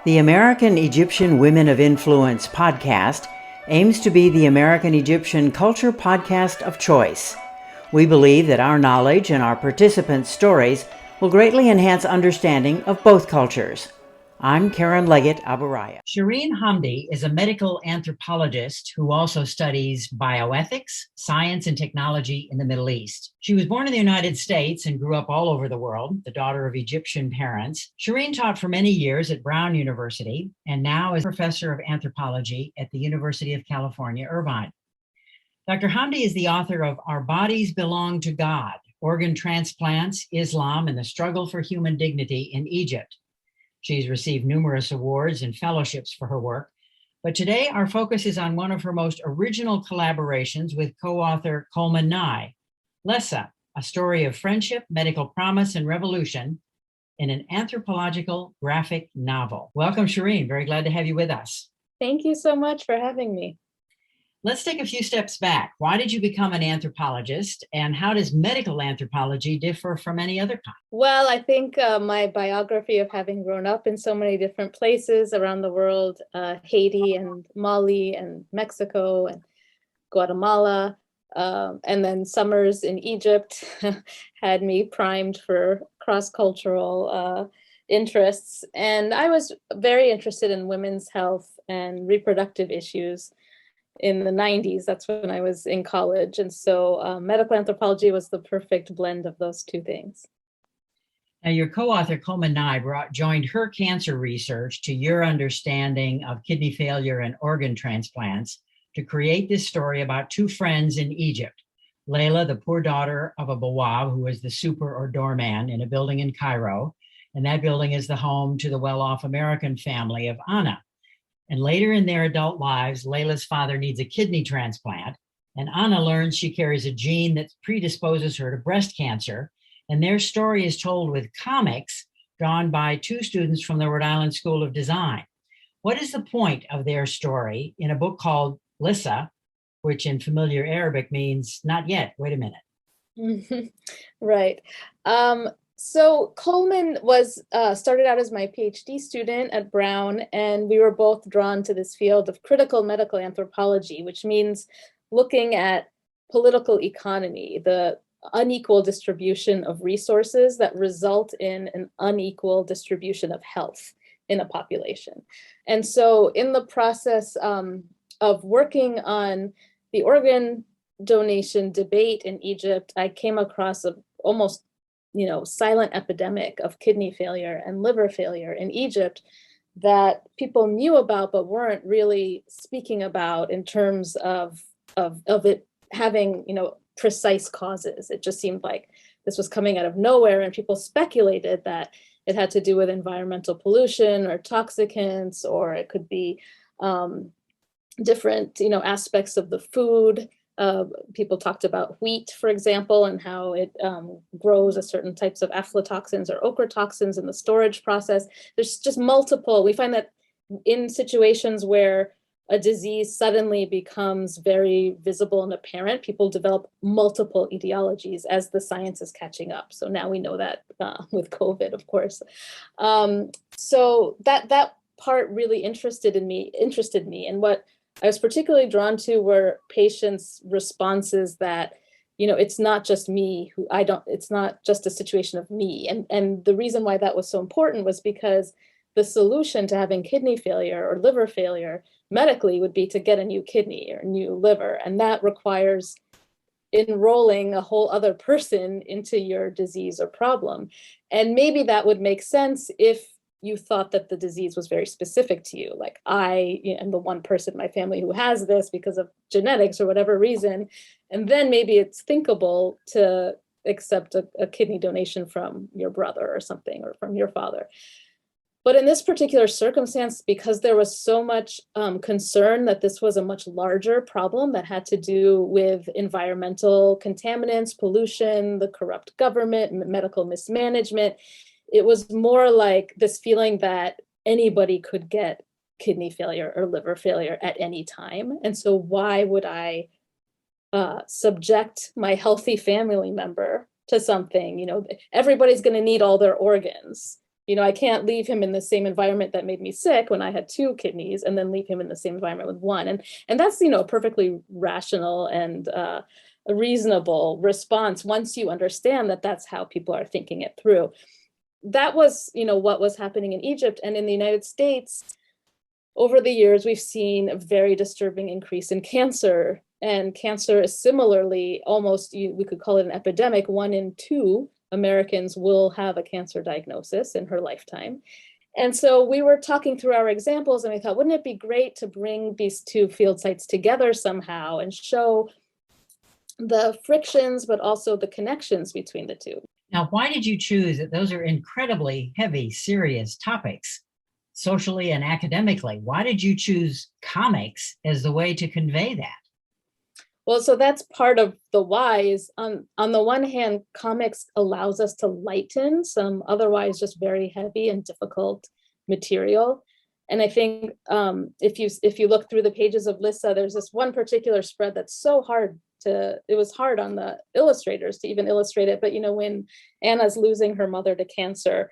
The American Egyptian Women of Influence podcast aims to be the American Egyptian culture podcast of choice. We believe that our knowledge and our participants' stories will greatly enhance understanding of both cultures. I'm Karen Leggett Aburaya. Sherine Hamdy is a medical anthropologist who also studies bioethics, science, and technology in the Middle East. She was born in the United States and grew up all over the world, the daughter of Egyptian parents. Sherine taught for many years at Brown University and now is professor of anthropology at the University of California, Irvine. Dr. Hamdy is the author of Our Bodies Belong to God, Organ Transplants, Islam, and the Struggle for Human Dignity in Egypt. She's received numerous awards and fellowships for her work, but today our focus is on one of her most original collaborations with co-author Coleman Nye, Lessa, a story of friendship, medical promise, and revolution in an anthropological graphic novel. Welcome, Sherine. Very glad to have you with us. Thank you so much for having me. Let's take a few steps back. Why did you become an anthropologist, and how does medical anthropology differ from any other kind? Well, I think my biography of having grown up in so many different places around the world, Haiti and Mali and Mexico and Guatemala, and then summers in Egypt had me primed for cross-cultural interests. And I was very interested in women's health and reproductive issues in the 90s. That's when I was in college. And so medical anthropology was the perfect blend of those two things. Now, your co-author, Coleman Nye, joined her cancer research to your understanding of kidney failure and organ transplants to create this story about two friends in Egypt. Layla, the poor daughter of a Bawab, who was the super or doorman in a building in Cairo, and that building is the home to the well-off American family of Anna. And later in their adult lives, Layla's father needs a kidney transplant, and Anna learns she carries a gene that predisposes her to breast cancer. And their story is told with comics drawn by two students from the Rhode Island School of Design. What is the point of their story in a book called Lissa, which in familiar Arabic means not yet? Wait a minute. Right. So Coleman was started out as my PhD student at Brown, and we were both drawn to this field of critical medical anthropology, which means looking at political economy, the unequal distribution of resources that result in an unequal distribution of health in a population. And so in the process of working on the organ donation debate in Egypt, I came across a almost silent epidemic of kidney failure and liver failure in Egypt that people knew about but weren't really speaking about in terms of it having precise causes. It just seemed like this was coming out of nowhere, and people speculated that it had to do with environmental pollution or toxicants, or it could be different aspects of the food. People talked about wheat, for example, and how it grows a certain types of aflatoxins or ochratoxins in the storage process. There's just multiple. We find that in situations where a disease suddenly becomes very visible and apparent, people develop multiple etiologies as the science is catching up. So now we know that with COVID, of course. So that part really interested me. And what I was particularly drawn to were patients' responses that, it's not just me it's not just a situation of me. And the reason why that was so important was because the solution to having kidney failure or liver failure medically would be to get a new kidney or a new liver. And that requires enrolling a whole other person into your disease or problem. And maybe that would make sense if you thought that the disease was very specific to you. Like I am the one person in my family who has this because of genetics or whatever reason. And then maybe it's thinkable to accept a kidney donation from your brother or something, or from your father. But in this particular circumstance, because there was so much concern that this was a much larger problem that had to do with environmental contaminants, pollution, the corrupt government, medical mismanagement, it was more like this feeling that anybody could get kidney failure or liver failure at any time. And so why would I subject my healthy family member to something? Everybody's going to need all their organs. I can't leave him in the same environment that made me sick when I had two kidneys and then leave him in the same environment with one. And that's, perfectly rational and a reasonable response once you understand that that's how people are thinking it through. That was, what was happening in Egypt. And in the United States, over the years, we've seen a very disturbing increase in cancer. And cancer is similarly almost, we could call it an epidemic. 1 in 2 Americans will have a cancer diagnosis in her lifetime. And so we were talking through our examples and we thought, wouldn't it be great to bring these two field sites together somehow and show the frictions, but also the connections between the two? Now, why did you choose that? Those are incredibly heavy, serious topics, socially and academically. Why did you choose comics as the way to convey that? Well, so that's part of the why is on the one hand, comics allows us to lighten some otherwise just very heavy and difficult material. And I think if you look through the pages of Lissa, there's this one particular spread that's so hard it was hard on the illustrators to even illustrate it. But, when Anna's losing her mother to cancer,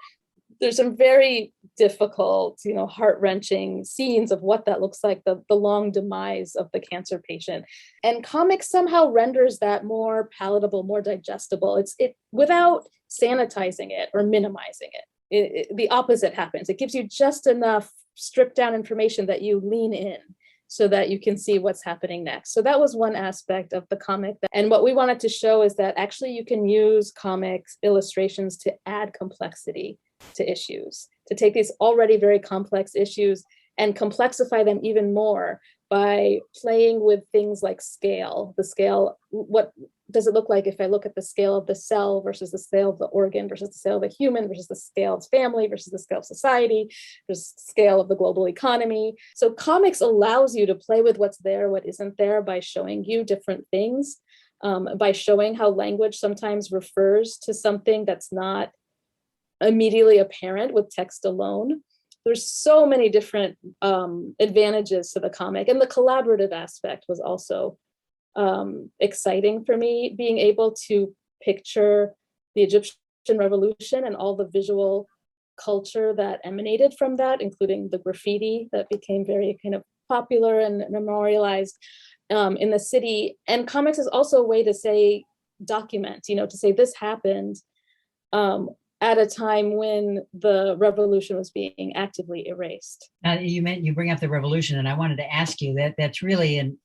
there's some very difficult, heart-wrenching scenes of what that looks like, the long demise of the cancer patient. And comics somehow renders that more palatable, more digestible. It without sanitizing it or minimizing it. The opposite happens. It gives you just enough stripped down information that you lean in so that you can see what's happening next. So that was one aspect of the comic. And what we wanted to show is that actually you can use comics illustrations to add complexity to issues, to take these already very complex issues and complexify them even more by playing with things like scale. The scale, what does it look like if I look at the scale of the cell versus the scale of the organ versus the scale of the human versus the scale of family versus the scale of society versus the scale of the global economy? So comics allows you to play with what's there, what isn't there, by showing you different things, by showing how language sometimes refers to something that's not immediately apparent with text alone. There's so many different advantages to the comic, and the collaborative aspect was also exciting for me, being able to picture the Egyptian revolution and all the visual culture that emanated from that, including the graffiti that became very kind of popular and memorialized in the city. And comics is also a way to say, document, to say this happened at a time when the revolution was being actively erased. You bring up the revolution, and I wanted to ask you that's really in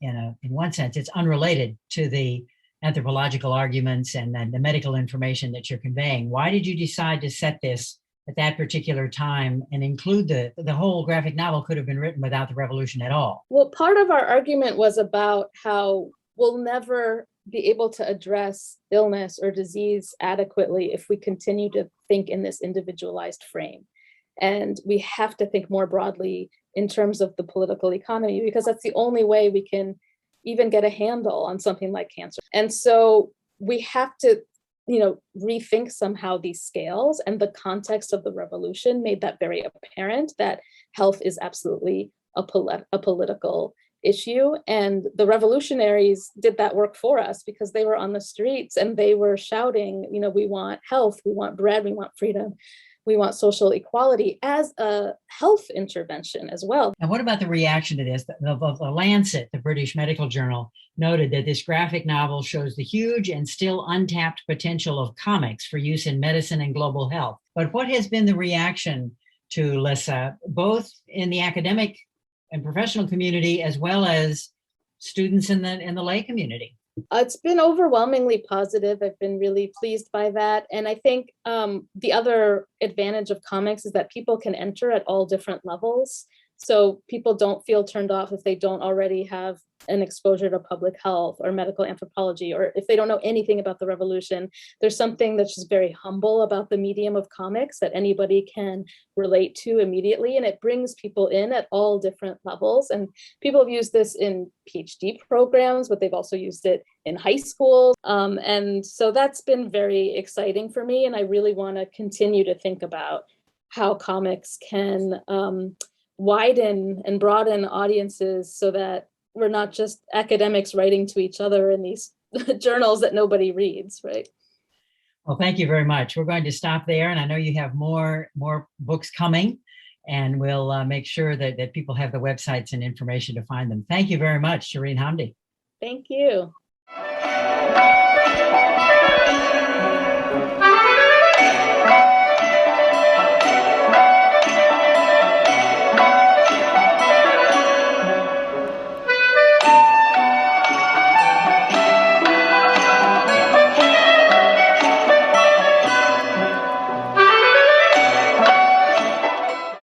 one sense it's unrelated to the anthropological arguments and the medical information that you're conveying. Why did you decide to set this at that particular time and include the whole graphic novel could have been written without the revolution at all? Well, part of our argument was about how we'll never be able to address illness or disease adequately if we continue to think in this individualized frame. And we have to think more broadly in terms of the political economy, because that's the only way we can even get a handle on something like cancer. And so we have to, rethink somehow these scales, and the context of the revolution made that very apparent, that health is absolutely a political issue. And the revolutionaries did that work for us because they were on the streets and they were shouting, we want health, we want bread, we want freedom, we want social equality as a health intervention as well. And what about the reaction to this? The Lancet, the British medical journal, noted that this graphic novel shows the huge and still untapped potential of comics for use in medicine and global health. But what has been the reaction to Lissa, both in the academic and professional community, as well as students in the lay community? It's been overwhelmingly positive. I've been really pleased by that. And I think the other advantage of comics is that people can enter at all different levels. So people don't feel turned off if they don't already have an exposure to public health or medical anthropology, or if they don't know anything about the revolution. There's something that's just very humble about the medium of comics that anybody can relate to immediately, and it brings people in at all different levels. And people have used this in PhD programs, but they've also used it in high school. And so that's been very exciting for me, and I really want to continue to think about how comics can widen and broaden audiences so that we're not just academics writing to each other in these journals that nobody reads, right? Well, thank you very much. We're going to stop there, and I know you have more books coming, and we'll make sure that people have the websites and information to find them. Thank you very much, Sherine Hamdy. Thank you.